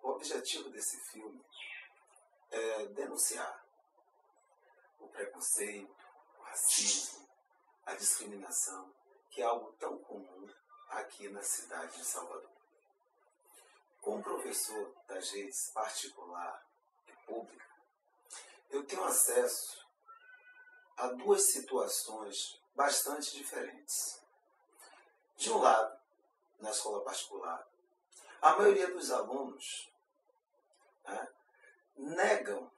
O objetivo desse filme é denunciar o preconceito, o racismo, a discriminação, que é algo tão comum aqui na cidade de Salvador. Como professor das redes particular e pública, eu tenho acesso a duas situações bastante diferentes. De um lado, na escola particular, a maioria dos alunos negam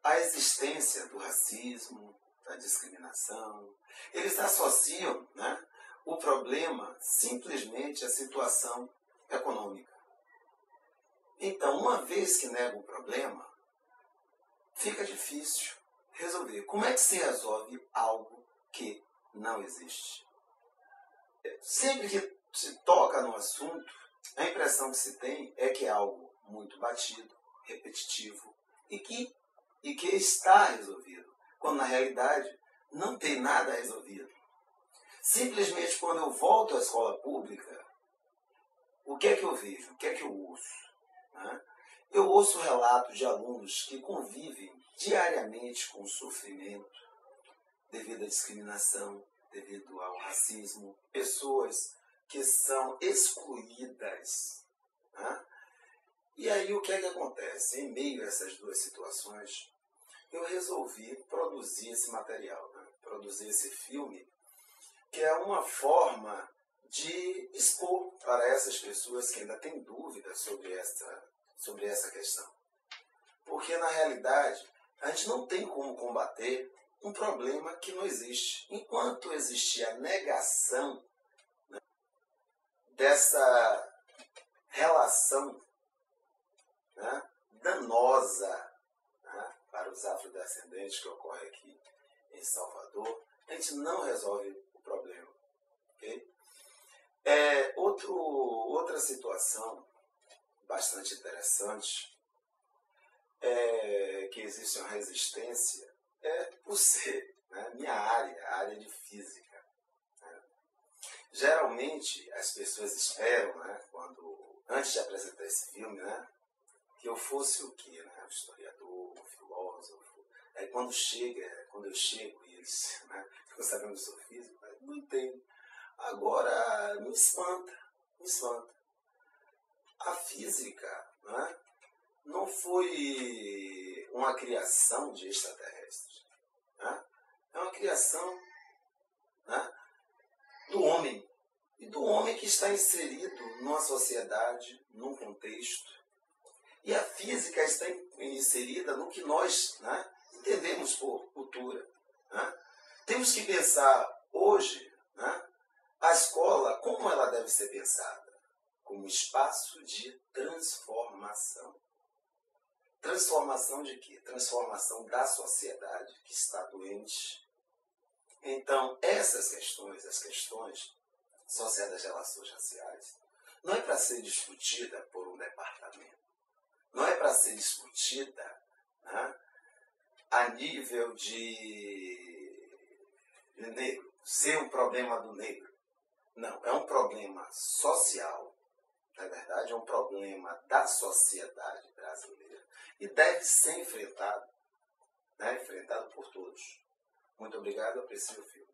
a existência do racismo, da discriminação. Eles associam o problema simplesmente à situação econômica. Então, uma vez que negam o problema, fica difícil resolver. Como é que se resolve algo que não existe? Sempre que se toca no assunto, a impressão que se tem é que é algo muito batido, repetitivo e que está resolvido, quando na realidade não tem nada resolvido. Simplesmente quando eu volto à escola pública, o que é que eu vejo? O que é que eu ouço? Eu ouço relatos de alunos que convivem diariamente com o sofrimento devido à discriminação, devido ao racismo, pessoas que são excluídas. E aí o que é que acontece? Em meio a essas duas situações, eu resolvi produzir esse material, produzir esse filme, que é uma forma de expor para essas pessoas que ainda têm dúvidas sobre essa questão. Porque, na realidade, a gente não tem como combater um problema que não existe. Enquanto existir a negação dessa relação danosa para os afrodescendentes que ocorre aqui em Salvador, a gente não resolve o problema. Okay? Outra situação bastante interessante é que existe uma resistência por ser minha área, a área de física. Geralmente as pessoas esperam, antes de apresentar esse filme, que eu fosse o quê? Um historiador, um filósofo. Aí quando eu chego e eles ficam sabendo que eu sou físico, não entendo. Agora me espanta. A física não foi uma criação de extraterrestres. É uma criação do homem. E do homem que está inserido numa sociedade, num contexto. E a física está inserida no que nós entendemos por cultura. Temos que pensar hoje a escola, como ela deve ser pensada? Como espaço de transformação. Transformação de quê? Transformação da sociedade que está doente. Então, essas questões, as questões sociais das relações raciais, não é para ser discutida por um departamento. Não é para ser discutida a nível de negro, ser um problema do negro. Não, é um problema social, na verdade, é um problema da sociedade brasileira e deve ser enfrentado, enfrentado por todos. Muito obrigado, aprecio o filme.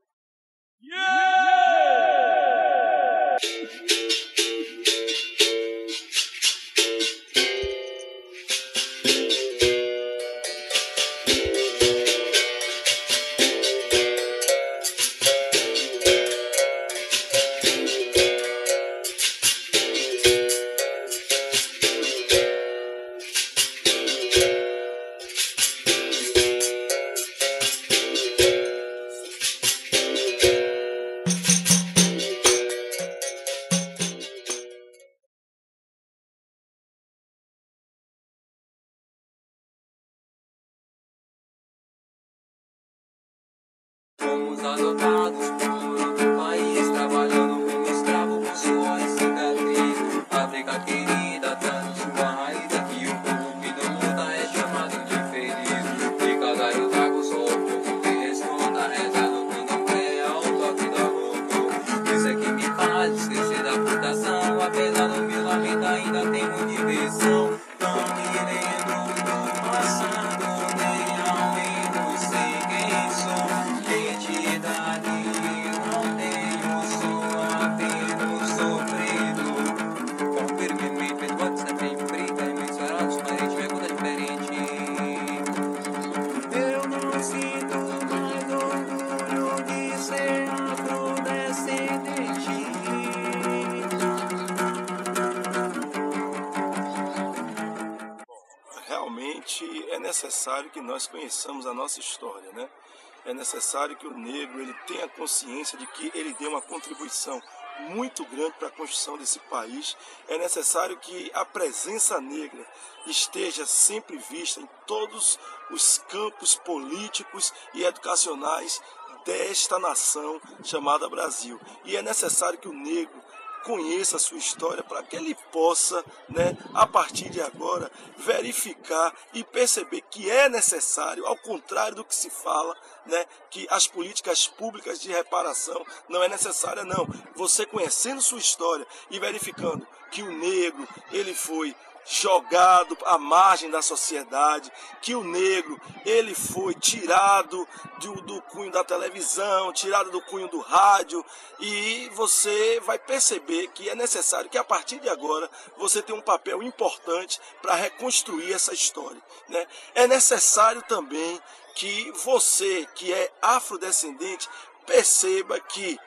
Fomos adotados por outro país, trabalhando como escravo com suor e cicatriz. África querida, traz sua raiz aqui. O povo que não luta é chamado de feliz. De cada eu trago só o povo que responda. Reza no candomblé ao toque da roupa. Isso é que me faz esquecer da frustração. Apesar do meu lamentar ainda tenho diversão. Não me lembro do passado, nem ao menos sei quem sou. Identidade eu não tenho, sou apenas sofrido. Confirme me fez WhatsApp em preta e meus farados, parede minha conta diferente. Eu não sinto mais orgulho de ser afrodescendente. Realmente é necessário que nós conheçamos a nossa história, né? É necessário que o negro ele tenha consciência de que ele deu uma contribuição muito grande para a construção desse país. É necessário que a presença negra esteja sempre vista em todos os campos políticos e educacionais desta nação chamada Brasil. E é necessário que o negro conheça a sua história para que ele possa, a partir de agora, verificar e perceber que é necessário, ao contrário do que se fala, que as políticas públicas de reparação não é necessária, não. Você conhecendo sua história e verificando que o negro, ele foi jogado à margem da sociedade, que o negro ele foi tirado do cunho da televisão, tirado do cunho do rádio, e você vai perceber que é necessário que a partir de agora você tenha um papel importante para reconstruir essa história, né? É necessário também que você que é afrodescendente perceba que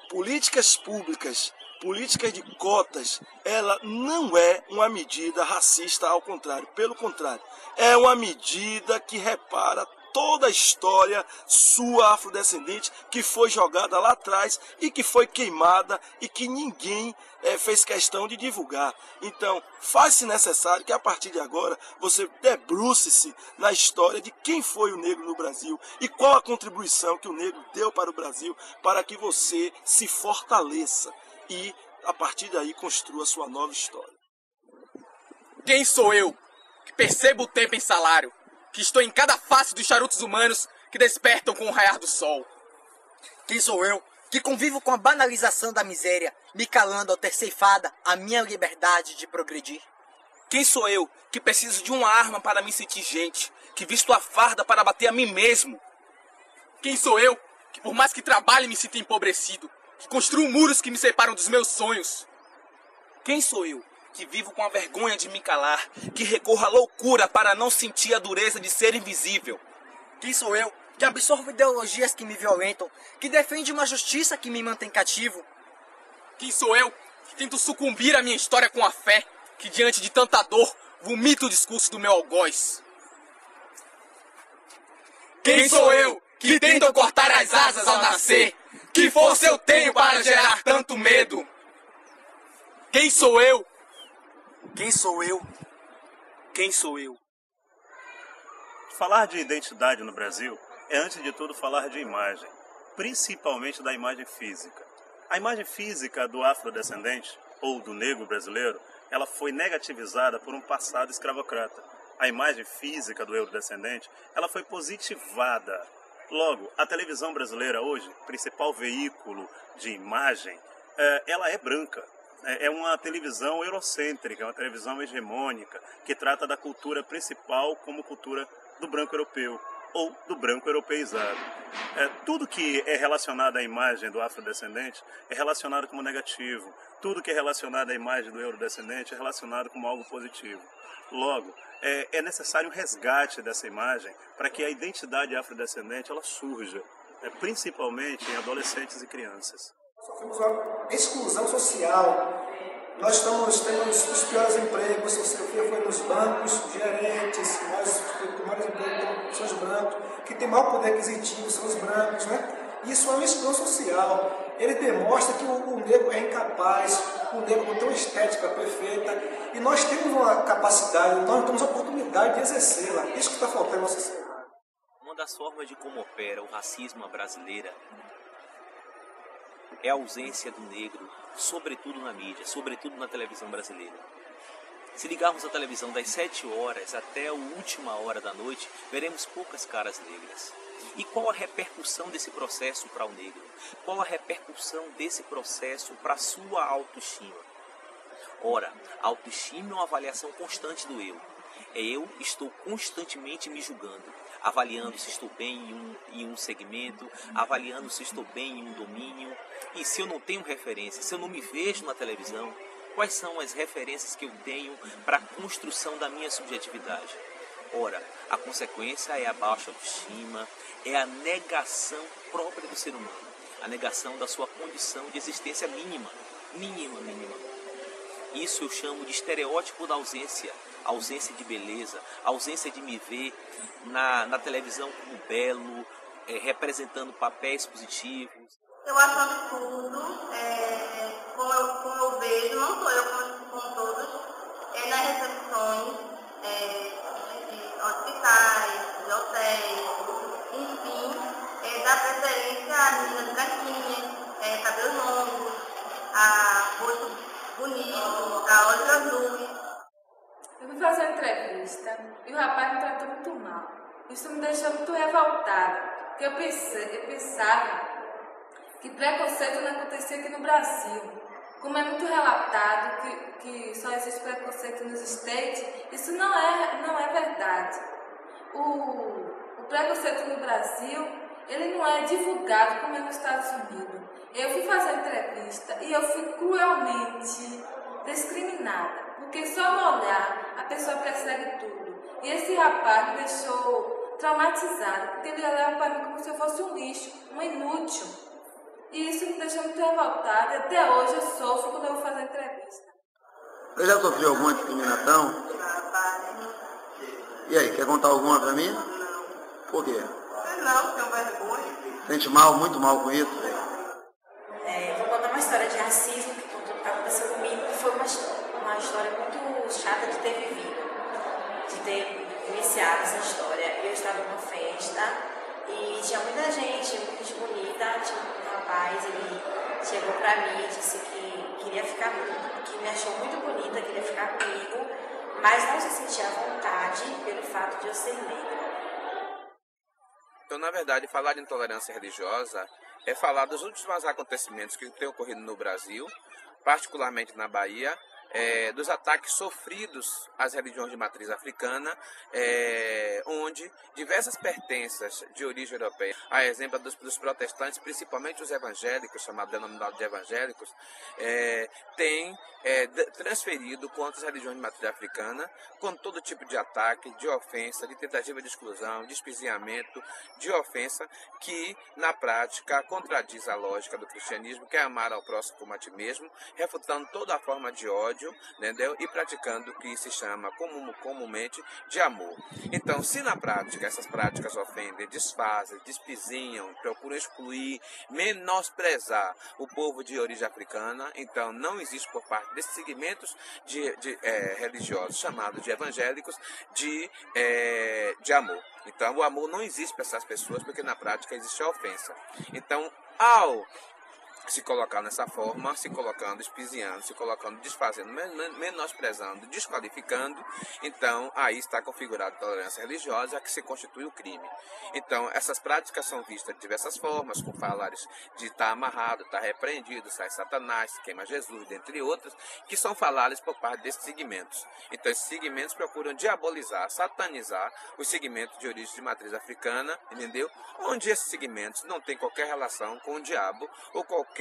políticas públicas, políticas de cotas, ela não é uma medida racista, ao contrário. Pelo contrário, é uma medida que repara toda a história sua afrodescendente que foi jogada lá atrás e que foi queimada e que ninguém fez questão de divulgar. Então, faz-se necessário que a partir de agora você debruce-se na história de quem foi o negro no Brasil e qual a contribuição que o negro deu para o Brasil para que você se fortaleça e, a partir daí, construa sua nova história. Quem sou eu, que percebo o tempo em salário, que estou em cada face dos charutos humanos que despertam com o raiar do sol? Quem sou eu, que convivo com a banalização da miséria, me calando ao ter ceifada a minha liberdade de progredir? Quem sou eu, que preciso de uma arma para me sentir gente, que visto a farda para bater a mim mesmo? Quem sou eu, que por mais que trabalhe me sinto empobrecido, que construo muros que me separam dos meus sonhos? Quem sou eu, que vivo com a vergonha de me calar, que recorro à loucura para não sentir a dureza de ser invisível? Quem sou eu, que absorvo ideologias que me violentam, que defende uma justiça que me mantém cativo? Quem sou eu, que tento sucumbir à minha história com a fé, que diante de tanta dor vomito o discurso do meu algoz? Quem sou eu, que tento cortar as asas ao nascer? Que força eu tenho para gerar tanto medo? Quem sou eu? Quem sou eu? Quem sou eu? Falar de identidade no Brasil é, antes de tudo, falar de imagem, principalmente da imagem física. A imagem física do afrodescendente, ou do negro brasileiro, ela foi negativizada por um passado escravocrata. A imagem física do eurodescendente, ela foi positivada. Logo, a televisão brasileira hoje, principal veículo de imagem, ela é branca. É uma televisão eurocêntrica, é uma televisão hegemônica, que trata da cultura principal como cultura do branco europeu, ou do branco europeizado. Tudo que é relacionado à imagem do afrodescendente é relacionado como negativo. Tudo que é relacionado à imagem do eurodescendente é relacionado como algo positivo. Logo, é necessário um resgate dessa imagem para que a identidade afrodescendente ela surja, principalmente em adolescentes e crianças. Sofremos uma exclusão social. Nós temos os piores empregos. Você foi nos bancos, gerentes, os maiores empregos são os brancos, que tem maior poder aquisitivo são os brancos, né? Isso é uma exclusão social. Ele demonstra que o negro é incapaz, o negro não tem uma estética perfeita, e nós temos uma capacidade, nós temos a oportunidade de exercê-la. Isso que está faltando na nossa sociedade. Uma das formas de como opera o racismo brasileiro é a ausência do negro, sobretudo na mídia, sobretudo na televisão brasileira. Se ligarmos a televisão das 7 horas até a última hora da noite, veremos poucas caras negras. E qual a repercussão desse processo para o negro? Qual a repercussão desse processo para a sua autoestima? Ora, a autoestima é uma avaliação constante do eu. Eu estou constantemente me julgando, avaliando se estou bem em um segmento, avaliando se estou bem em um domínio. E se eu não tenho referência, se eu não me vejo na televisão, quais são as referências que eu tenho para a construção da minha subjetividade? Ora, a consequência é a baixa autoestima, é a negação própria do ser humano, a negação da sua condição de existência mínima. Isso eu chamo de estereótipo da ausência de beleza, ausência de me ver na televisão como belo, representando papéis positivos. Eu acho um absurdo, como eu vejo, não sou eu como todos, nas recepções de hospitais, de hotéis, enfim, dá preferência a meninas branquinhas, cabelo longo, a rosto bonito, a olhos azuis. Eu fui fazer uma entrevista e o rapaz me tratou muito mal. Isso me deixou muito revoltada, porque eu pensava que preconceito não acontecia aqui no Brasil. Como é muito relatado que só existe preconceito nos States, isso não é verdade. O preconceito no Brasil, ele não é divulgado como é nos Estados Unidos. Eu fui fazer a entrevista e eu fui cruelmente discriminada, porque só no olhar a pessoa percebe tudo. E esse rapaz me deixou traumatizada, porque ele olhava para mim como se eu fosse um lixo, um inútil. E isso me deixou muito revoltada. Até hoje eu sofro quando eu vou fazer entrevista. Você já sofreu alguma discriminação? E aí, quer contar alguma pra mim? Por quê? Não, tenho vergonha. Sente mal, muito mal com isso? Vou contar uma história de racismo que aconteceu comigo, que foi uma história muito chata de ter vivido, de ter iniciado essa história. Eu estava numa festa e tinha muita gente bonita, tinha um rapaz, ele chegou pra mim e disse que me achou muito bonita, queria ficar comigo, mas não se sentia à vontade pelo fato de eu ser negra. Então, na verdade, falar de intolerância religiosa é falar dos últimos acontecimentos que têm ocorrido no Brasil, particularmente na Bahia, dos ataques sofridos às religiões de matriz africana, onde diversas pertenças de origem europeia, a exemplo dos protestantes, principalmente os evangélicos, chamados denominados de evangélicos, têm transferido contra as religiões de matriz africana, com todo tipo de ataque, de ofensa, de tentativa de exclusão, de espizinhamento, de ofensa, que na prática contradiz a lógica do cristianismo, que é amar ao próximo como a ti mesmo, refutando toda a forma de ódio, entendeu? E praticando o que se chama comumente de amor. Então, se na prática essas práticas ofendem, desfazem, despizinham, procuram excluir, menosprezar o povo de origem africana, então não existe por parte desses segmentos religiosos chamados de evangélicos de amor. Então, o amor não existe para essas pessoas, porque na prática existe a ofensa. Então, ao se colocar nessa forma, se colocando espiziando, se colocando desfazendo, menosprezando, desqualificando, então aí está configurada a tolerância religiosa, que se constitui o crime. Então essas práticas são vistas de diversas formas, com falares de estar amarrado, estar repreendido, sai Satanás, queima Jesus, dentre outras, que são falares por parte desses segmentos. Então esses segmentos procuram diabolizar, satanizar os segmentos de origem de matriz africana, entendeu? Onde esses segmentos não têm qualquer relação com o diabo ou qualquer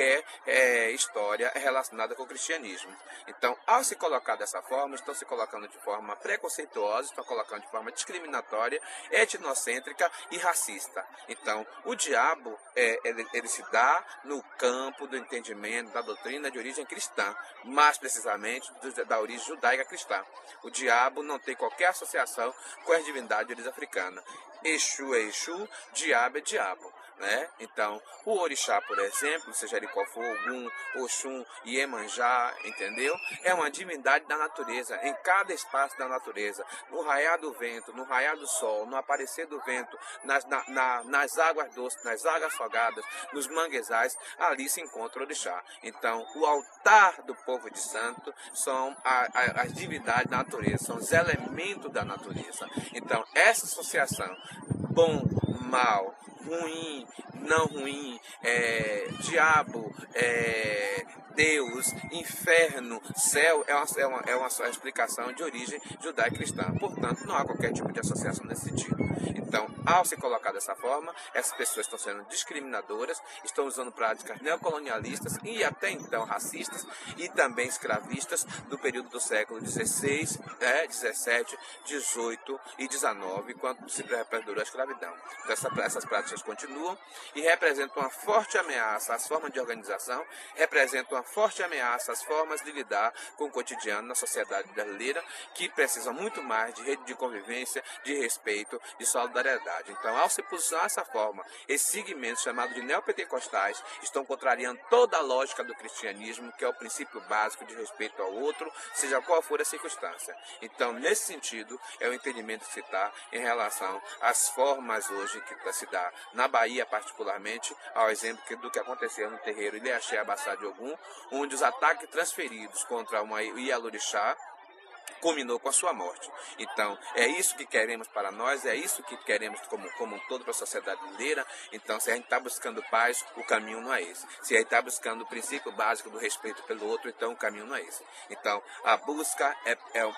história relacionada com o cristianismo. Então, ao se colocar dessa forma, estão se colocando de forma preconceituosa, estão colocando de forma discriminatória, etnocêntrica e racista. Então, o diabo, ele se dá no campo do entendimento da doutrina de origem cristã, mais precisamente da origem judaica cristã. O diabo não tem qualquer associação com as divindades de origem africana. Exu é Exu, diabo é diabo. Né? Então, o orixá, por exemplo, seja ele qual for, Ogum, Oxum, Iemanjá, entendeu? É uma divindade da natureza, em cada espaço da natureza, no raiar do vento, no raiar do sol, no aparecer do vento, nas águas doces, nas águas salgadas, nos manguezais, ali se encontra o orixá. Então, o altar do povo de santo são as divindades da natureza, são os elementos da natureza. Então, essa associação, bom, mal, ruim, não ruim, diabo, Deus, inferno, céu é uma explicação de origem judaico-cristã. Portanto, não há qualquer tipo de associação nesse sentido. Então, ao se colocar dessa forma, essas pessoas estão sendo discriminadoras, estão usando práticas neocolonialistas e até então racistas e também escravistas do período do século XVI, XVII, XVIII e XIX, quando se perdurou a escravidão. Então, essas práticas continuam e representam uma forte ameaça às formas de organização, representam uma forte ameaça às formas de lidar com o cotidiano na sociedade brasileira, que precisa muito mais de rede de convivência, de respeito, de solidariedade. Então, ao se posicionar dessa forma, esses segmentos chamados de neopentecostais estão contrariando toda a lógica do cristianismo, que é o princípio básico de respeito ao outro, seja qual for a circunstância. Então, nesse sentido, é o entendimento que se está em relação às formas hoje que se dá na Bahia, particularmente, ao exemplo do que aconteceu no terreiro Ilhaxé Abaçá de Ogum, onde os ataques transferidos contra uma Ialorixá culminou com a sua morte. Então, é isso que queremos para nós, é isso que queremos como um todo para a sociedade brasileira. Então, se a gente está buscando paz, o caminho não é esse. Se a gente está buscando o princípio básico do respeito pelo outro, então o caminho não é esse. Então, a busca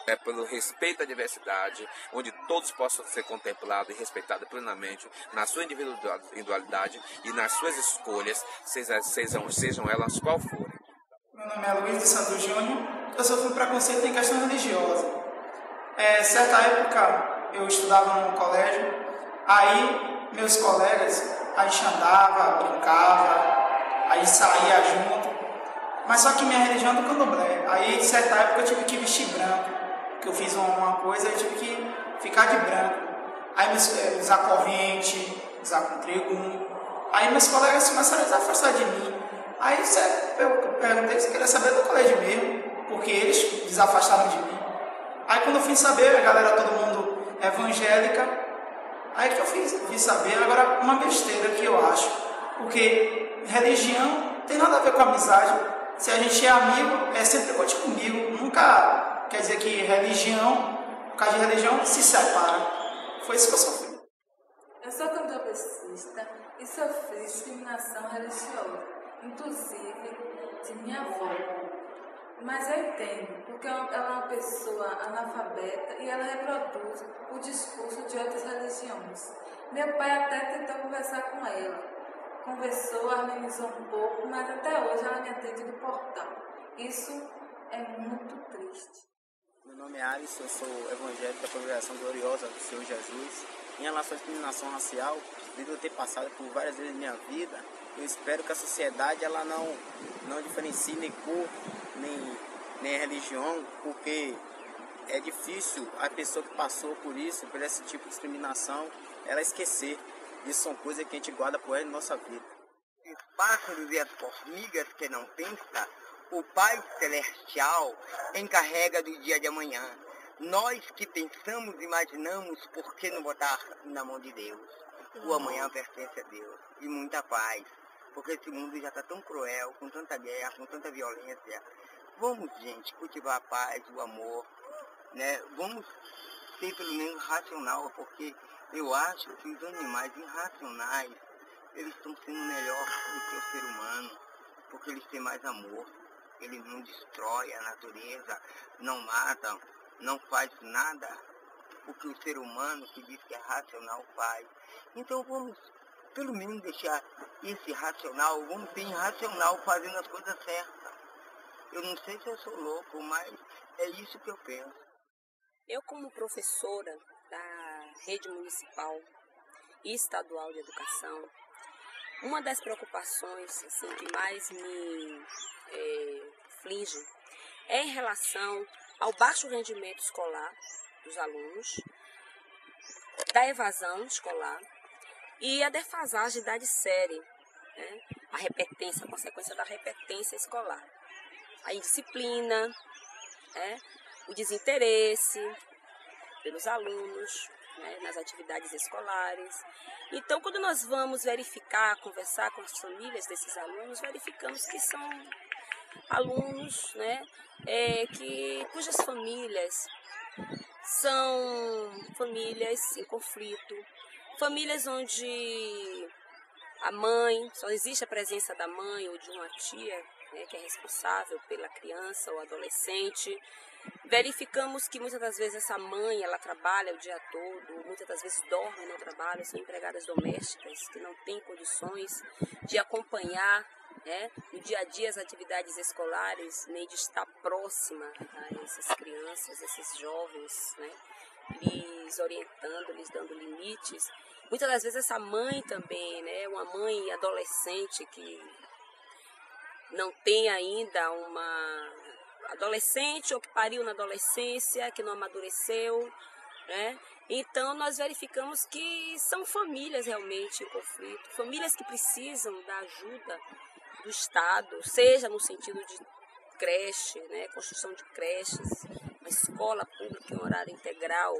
é pelo respeito à diversidade, onde todos possam ser contemplados e respeitados plenamente na sua individualidade e nas suas escolhas, sejam elas qual forem. Meu nome é Luiz de Santos Júnior. Eu sofri um preconceito em questão religiosa. Certa época eu estudava num colégio, aí meus colegas, a gente andava, brincava, aí saía junto, mas só que minha religião é do candomblé. Aí, em certa época, eu tive que vestir branco, que eu fiz uma coisa, eu tive que ficar de branco. Aí usar corrente, usar contregum. Aí meus colegas começaram a desafastar de mim. Aí eu perguntei se queria saber do colégio mesmo, porque eles desafastaram de mim. Aí quando eu fui saber, a galera, todo mundo evangélica, aí que eu fui saber. Agora, uma besteira que eu acho, porque religião tem nada a ver com amizade. Se a gente é amigo, é sempre conte comigo. Nunca quer dizer que religião, por causa de religião, se separa. Foi isso que eu sofri. Eu sou candomblessista e sofri discriminação religiosa, inclusive de minha avó. Mas eu entendo, porque ela é uma pessoa analfabeta e ela reproduz o discurso de outras religiões. Meu pai até tentou conversar com ela. Conversou, amenizou um pouco, mas até hoje ela me atende no portão. Isso é muito triste. Meu nome é Alisson, eu sou evangélico da Congregação Gloriosa do Senhor Jesus. Em relação à discriminação racial, devido a ter passado por várias vezes na minha vida, eu espero que a sociedade ela não diferencie nem cor, nem religião, porque é difícil a pessoa que passou por isso, por esse tipo de discriminação, ela esquecer. Isso são coisas que a gente guarda por ela em nossa vida. Os pássaros e as formigas que não pensam, o Pai Celestial encarrega do dia de amanhã. Nós que pensamos, imaginamos, por que não botar na mão de Deus? O amanhã pertence a Deus. E muita paz. Porque esse mundo já está tão cruel, com tanta guerra, com tanta violência. Vamos, gente, cultivar a paz, o amor, né? Vamos ser pelo menos racional, porque eu acho que os animais irracionais, eles estão sendo melhor do que o ser humano, porque eles têm mais amor, eles não destroem a natureza, não matam, não faz nada o que o ser humano, que diz que é racional, faz. Então vamos, pelo menos, deixar esse racional, vamos ser irracional fazendo as coisas certas. Eu não sei se eu sou louco, mas é isso que eu penso. Eu, como professora da rede municipal e estadual de educação, uma das preocupações assim, que mais me aflige é em relação ao baixo rendimento escolar dos alunos, da evasão escolar e a defasagem da série, né? A repetência, a consequência da repetência escolar. A indisciplina, o desinteresse pelos alunos, né, nas atividades escolares. Então, quando nós vamos verificar, conversar com as famílias desses alunos, verificamos que são alunos, né, cujas famílias são famílias em conflito, famílias onde a mãe, só existe a presença da mãe ou de uma tia né, que é responsável pela criança ou adolescente. Verificamos que muitas das vezes essa mãe, ela trabalha o dia todo, muitas das vezes dorme no trabalho, são empregadas domésticas que não têm condições de acompanhar, né, no dia a dia as atividades escolares, nem de estar próxima a essas crianças, esses jovens, né, lhes orientando, lhes dando limites. Muitas das vezes essa mãe também, né, uma mãe adolescente que não tem ainda uma adolescente ou que pariu na adolescência, que não amadureceu, né? Então nós verificamos que são famílias realmente em conflito, famílias que precisam da ajuda do Estado, seja no sentido de creche, né, construção de creches, uma escola pública em horário integral,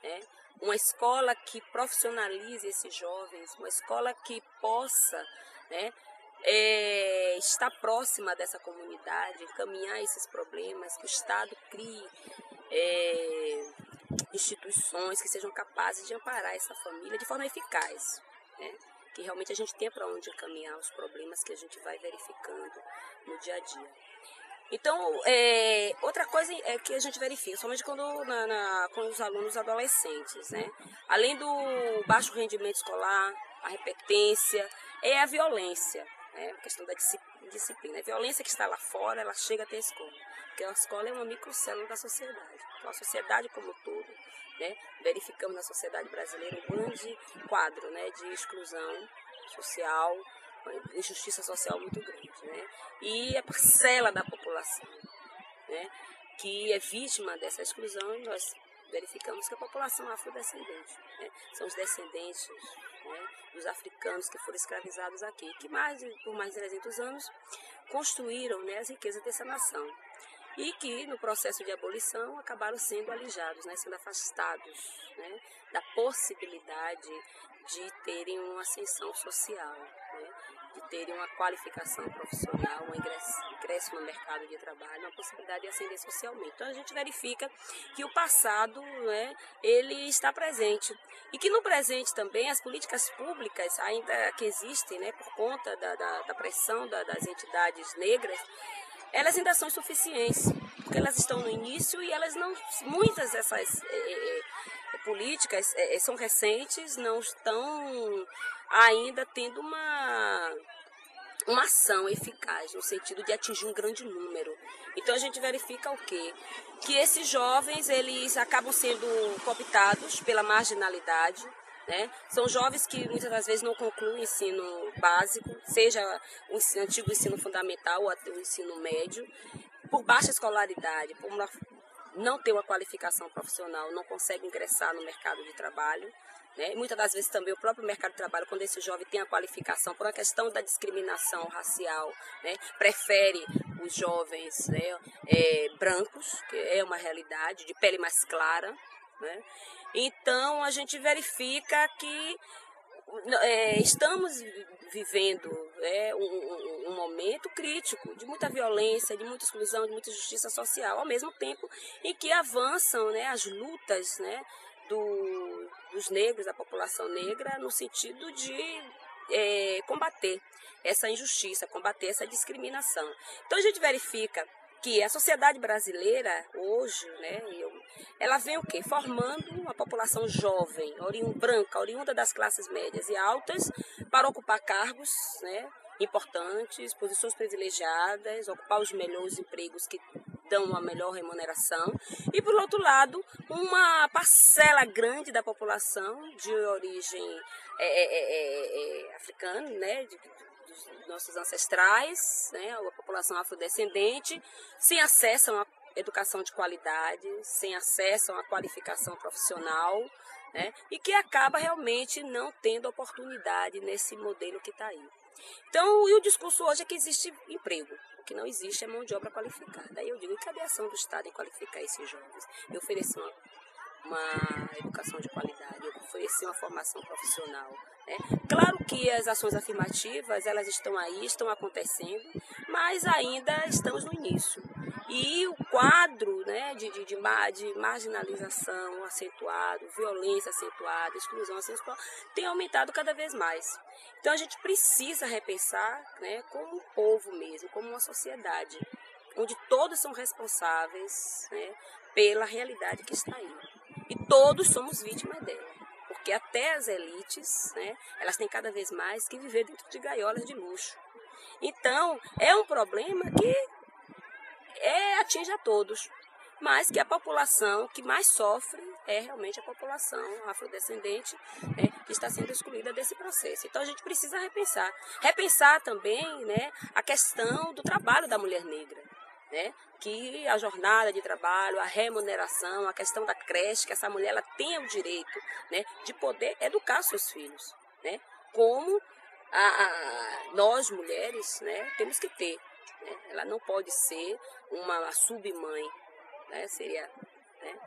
né, uma escola que profissionalize esses jovens, uma escola que possa, né, estar próxima dessa comunidade, encaminhar esses problemas, que o Estado crie instituições que sejam capazes de amparar essa família de forma eficaz, né? Que realmente a gente tenha para onde encaminhar os problemas que a gente vai verificando no dia a dia. Então, outra coisa é que a gente verifica, somente quando com os alunos adolescentes, né? Além do baixo rendimento escolar, a repetência, é a violência, né? A questão da disciplina. A violência que está lá fora, ela chega até a escola, porque a escola é uma microcélula da sociedade. Então, a sociedade como um todo, né? Verificamos na sociedade brasileira um grande quadro, né, de exclusão social, injustiça social muito grande, né? E a parcela da população, né, que é vítima dessa exclusão, nós verificamos que a população afrodescendente, né, são os descendentes, né, dos africanos que foram escravizados aqui, que por mais de 300 anos construíram, né, as riquezas dessa nação. E que no processo de abolição acabaram sendo alijados, né, sendo afastados, né, da possibilidade de terem uma ascensão social, né, de terem uma qualificação profissional, um ingresso no mercado de trabalho, uma possibilidade de ascender socialmente. Então a gente verifica que o passado, né, ele está presente e que no presente também as políticas públicas ainda que existem, né, por conta da pressão das entidades negras, elas ainda são insuficientes, porque elas estão no início e elas não, muitas dessas políticas são recentes, não estão ainda tendo uma ação eficaz, no sentido de atingir um grande número. Então a gente verifica o quê? Que esses jovens, eles acabam sendo cooptados pela marginalidade, né? São jovens que muitas das vezes não concluem o ensino básico, seja o antigo ensino fundamental ou até o ensino médio, por baixa escolaridade, por não ter uma qualificação profissional, não consegue ingressar no mercado de trabalho, né? Muitas das vezes também o próprio mercado de trabalho, quando esse jovem tem a qualificação, por uma questão da discriminação racial, né, prefere os jovens, né, brancos, que é uma realidade, de pele mais clara, né? Então a gente verifica que estamos vivendo um momento crítico de muita violência, de muita exclusão, de muita injustiça social, ao mesmo tempo em que avançam, né, as lutas, né, dos negros, da população negra, no sentido de combater essa injustiça, combater essa discriminação. Então a gente verifica que a sociedade brasileira hoje, né, ela vem o quê? Formando uma população jovem, branca, oriunda das classes médias e altas, para ocupar cargos, né, importantes, posições privilegiadas, ocupar os melhores empregos que dão uma melhor remuneração, e por outro lado, uma parcela grande da população de origem africana, né, dos nossos ancestrais, né, a população afrodescendente, sem acesso a uma educação de qualidade, sem acesso a uma qualificação profissional, né, e que acaba realmente não tendo oportunidade nesse modelo que está aí. Então, e o discurso hoje é que existe emprego, o que não existe é mão de obra qualificada. Aí eu digo, e cadê a ação do Estado em qualificar esses jovens? E oferecer uma educação de qualidade, oferecer uma formação profissional, né? Claro que as ações afirmativas, elas estão aí, estão acontecendo, mas ainda estamos no início. E o quadro, né, de marginalização acentuado, violência acentuada, exclusão acentuada, tem aumentado cada vez mais. Então a gente precisa repensar, né, como um povo mesmo, como uma sociedade, onde todos são responsáveis, né, pela realidade que está aí. E todos somos vítimas dela. Porque até as elites, né, elas têm cada vez mais que viver dentro de gaiolas de luxo. Então, é um problema que atinge a todos, mas que a população que mais sofre é realmente a população afrodescendente, né, que está sendo excluída desse processo. Então, a gente precisa repensar também, né, a questão do trabalho da mulher negra. Né, que a jornada de trabalho, a remuneração, a questão da creche, que essa mulher ela tenha o direito, né, de poder educar seus filhos, né, como nós mulheres, né, temos que ter. Né, ela não pode ser uma submãe, né, seria, né,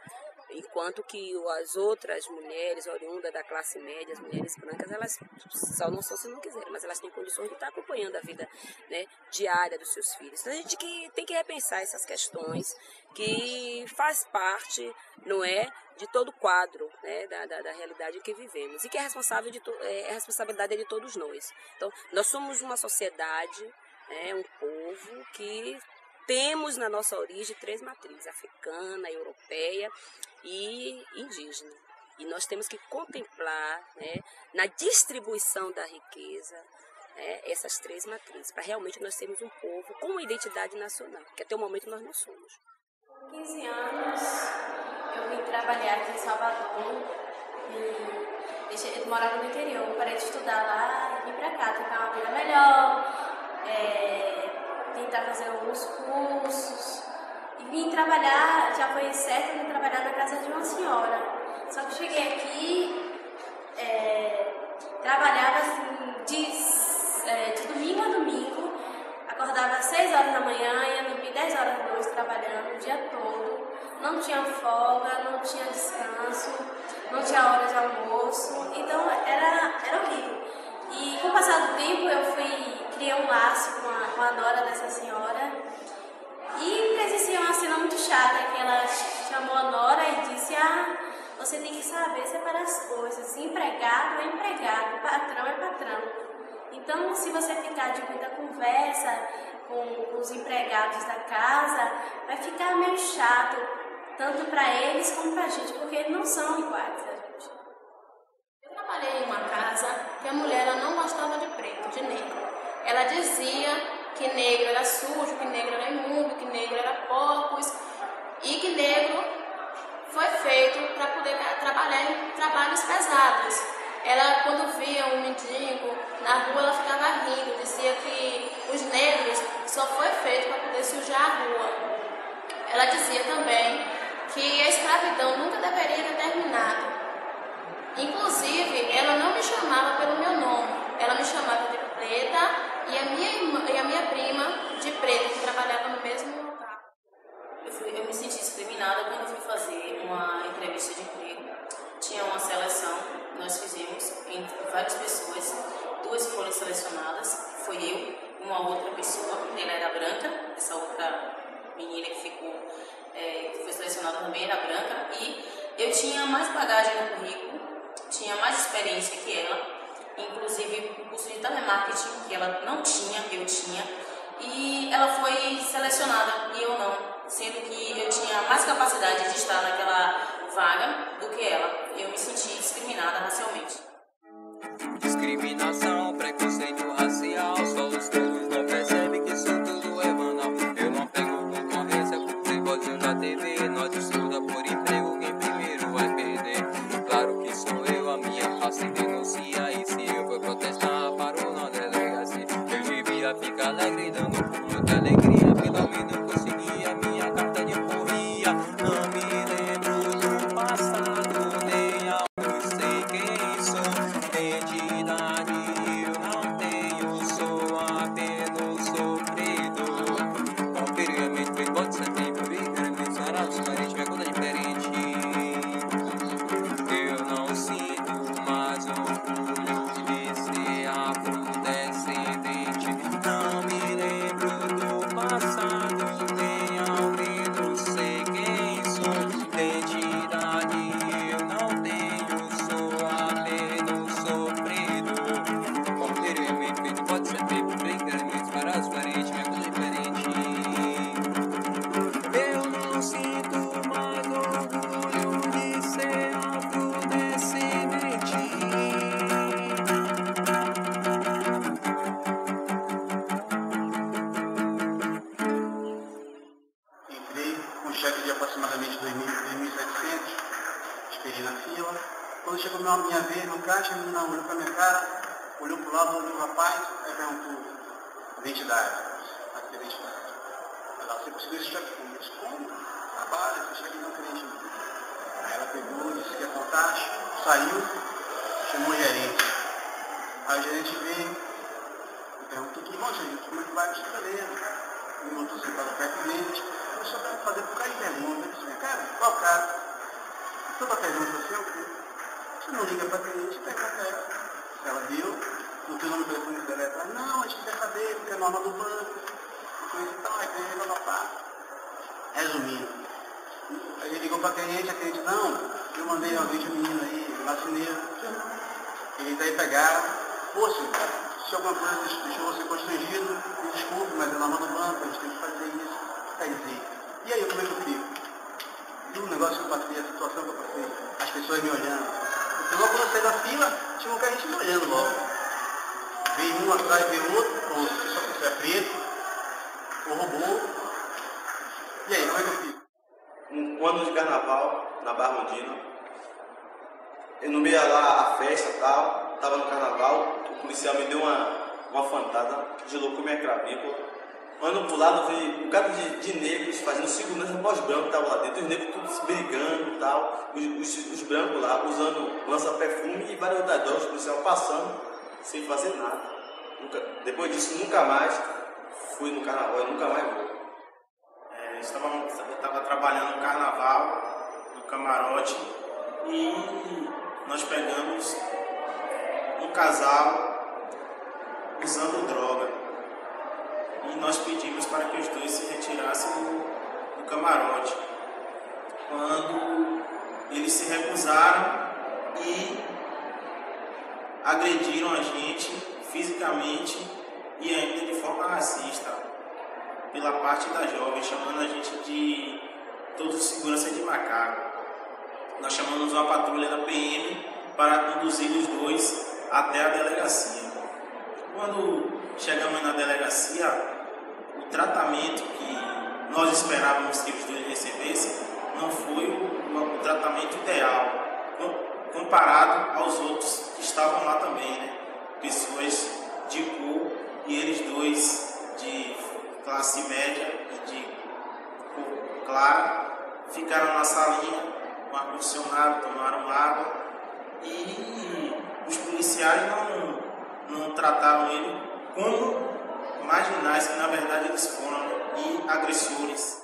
enquanto que as outras mulheres oriundas da classe média, as mulheres brancas, elas só não são se não quiserem, mas elas têm condições de estar acompanhando a vida, né, diária dos seus filhos. Então a gente tem que repensar essas questões que faz parte, não é, de todo o quadro, né, da realidade em que vivemos e que é responsabilidade de todos nós. Então nós somos uma sociedade, né, um povo que temos na nossa origem 3 matrizes, africana, europeia e indígena. E nós temos que contemplar, né, na distribuição da riqueza, né, essas 3 matrizes, para realmente nós sermos um povo com uma identidade nacional, que até o momento nós não somos. Com 15 anos, eu vim trabalhar aqui em Salvador e eu morava no interior, parei de estudar lá e vim para cá, tentar uma vida melhor, tentar fazer alguns cursos e vim trabalhar, já foi certo, vim trabalhar na casa de uma senhora. Só que cheguei aqui, trabalhava assim, de domingo a domingo, acordava às 6 horas da manhã, ia dormir 10 horas da noite trabalhando o dia todo, não tinha folga, não tinha descanso, não tinha hora de almoço, então era horrível. E com o passar do tempo eu criei um laço com a nora dessa senhora e presenciei uma cena muito chata, que ela chamou a nora e disse: você tem que saber separar as coisas, empregado é empregado, patrão é patrão. Então, se você ficar de muita conversa com os empregados da casa, vai ficar meio chato, tanto para eles como para a gente, porque não são iguais a gente. Eu trabalhei em uma casa que a mulher ela não gostava de preto, de negro. Ela dizia que negro era sujo, que negro era imundo, que negro era porcos e que negro foi feito para poder trabalhar em trabalhos pesados. Ela, quando via um mendigo na rua, ela ficava rindo, dizia que os negros só foi feito para poder sujar a rua. Ela dizia também que a escravidão nunca deveria ter terminado. Inclusive, ela não me chamava pelo meu nome, ela me chamava de preta e a minha prima de preto, que trabalhava no mesmo local. Eu me senti discriminada quando fui fazer uma entrevista de emprego. Tinha uma seleção, nós fizemos entre várias pessoas, 2 foram selecionadas, foi eu e uma outra pessoa, ela era branca, essa outra menina que foi selecionada também era branca, e eu tinha mais bagagem no currículo, tinha mais experiência que ela, inclusive o curso de telemarketing que ela não tinha, eu tinha, e ela foi selecionada e eu não, sendo que eu tinha mais capacidade de estar naquela vaga do que ela. Eu me senti discriminada racialmente. Discriminação, preconceito racial, só os tolos não percebem que isso tudo é banal. Eu não pego concorrência com playboyzinho da TV, nós estuda por emprego, quem primeiro vai perder. Claro que sou eu, a minha raça denuncia, e se eu for protestar, paro na delegacia. Eu devia ficar alegre, dando muita alegria, pelo menos consegui a minha carta de corria. Não me lembro do passado. aproximadamente 2.700, esperei na fila. Quando chegou a minha vez no caixa, a menina olhou para minha cara, olhou para o lado, olhou o rapaz, aí perguntou, identidade. Aqui é identidade. Ela, você conseguiu esse cheque? Eu disse, como? Trabalho, esse cheque não crente. Aí ela pegou, disse que é fantástico, saiu, chamou o gerente. Aí o gerente veio, me perguntou, tudo bom, gente? Como é que vai? Beleza. Me botou sentado perto dele, eu só quero fazer por causa de pergunta. Eu disse, cara, qual cara? Toda pergunta assim, o quê? Você não liga para cliente, pega para ela. Ela viu, não tem o nome do telefone dela, ela fala, não, a gente quer saber, porque é norma do banco, coisa e tal, aí tem ela lá. Resumindo, aí ele ligou para a cliente, não, eu mandei alguém de menino aí, marceneiro, eles aí pegaram, poxa, se alguma coisa deixou você constrangido, me desculpe, mas é norma do banco, a gente tem que fazer isso, quer dizer. E aí, como é que eu fico? E o negócio que eu passei, a situação que eu passei, as pessoas me olhando. Porque logo quando eu saí da fila, tinha um cara me olhando logo. Veio um atrás, veio outro, ou se é preto, ou roubou. E aí, como é que eu fico? Um ano de carnaval, na Barra Ondina. Eu não ia lá a festa e tal, tava no carnaval, o policial me deu uma fantada, deslocou minha clavícula. Ano pro lado veio um cara de negros fazendo segurança para os brancos que estavam lá dentro, os negros tudo se brigando e tal, os brancos lá usando lança-perfume e várias outras drogas, o policial passando sem fazer nada. Depois disso, nunca mais fui no carnaval e nunca mais vou. Eu estava trabalhando no carnaval, no camarote, e nós pegamos um casal usando droga. E nós pedimos para que os dois se retirassem do camarote. Quando eles se recusaram e agrediram a gente fisicamente e ainda de forma racista, pela parte da jovem, chamando a gente de todos os segurança de macaco. Nós chamamos uma patrulha da PM para conduzir os dois até a delegacia. Quando chegamos na delegacia, o tratamento que nós esperávamos que os dois recebessem não foi o tratamento ideal, comparado aos outros que estavam lá também, né? Pessoas de cor e eles dois de classe média e de cor clara ficaram na salinha com ar-condicionado, tomaram água e os policiais não trataram ele como marginais, que na verdade eles foram, e agressores.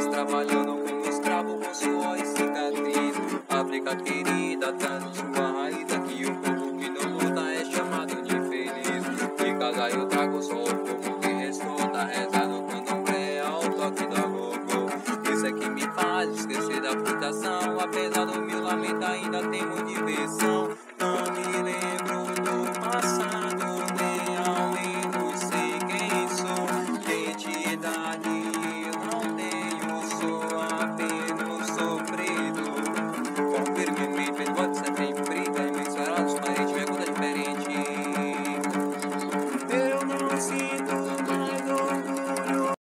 Trabalhando como escravo com suor e cicatriz. África querida, tá nos